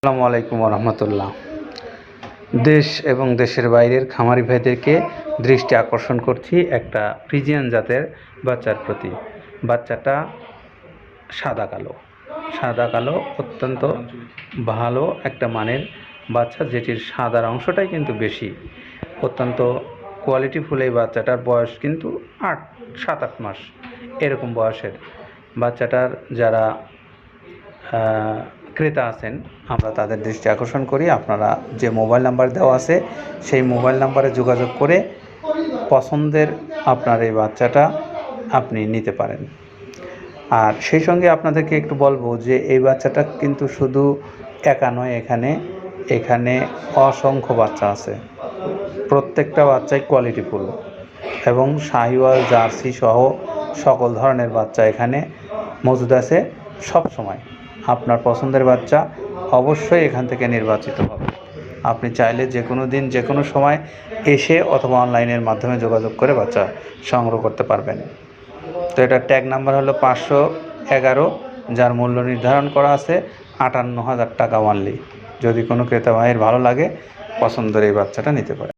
আসসালামু আলাইকুম রহমতুল্লাহ। দেশ এবং দেশের বাইরের খামারি ভাইদেরকে দৃষ্টি আকর্ষণ করছি একটা ফ্রিজিয়ান জাতের বাচ্চার প্রতি। বাচ্চাটা সাদা কালো অত্যন্ত ভালো একটা মানের বাচ্চা, যেটির সাদার অংশটাই কিন্তু বেশি। অত্যন্ত কোয়ালিটিফুল এই বাচ্চাটার বয়স কিন্তু 7-8 মাস এরকম বয়সের। বাচ্চাটার যারা ক্রেতা আছেন, আমরা তাদের দৃষ্টি আকর্ষণ করি, আপনারা যে মোবাইল নাম্বার দেওয়া আছে সেই মোবাইল নাম্বারে যোগাযোগ করে পছন্দের আপনার এই বাচ্চাটা আপনি নিতে পারেন। আর সেই সঙ্গে আপনাদেরকে একটু বলবো যে এই বাচ্চাটা কিন্তু শুধু একা নয়, এখানে অসংখ্য বাচ্চা আছে। প্রত্যেকটা বাচ্চাই কোয়ালিটিফুল এবং শাহিওয়াল জার্সি সহ সকল ধরনের বাচ্চা এখানে মজুদ আছে। সব সময় আপনার পছন্দের বাচ্চা অবশ্যই এখান থেকে নির্বাচিত হবে। আপনি চাইলে যে কোনো দিন যে কোনো সময় এসে অথবা অনলাইনের মাধ্যমে যোগাযোগ করে বাচ্চা সংগ্রহ করতে পারবেন। তো এটার ট্যাগ নাম্বার হলো 511, যার মূল্য নির্ধারণ করা আছে 58,000 টাকা ওয়ানলি। যদি কোনো ক্রেতা ভাইয়ের ভালো লাগে, পছন্দের এই বাচ্চাটা নিতে পারে।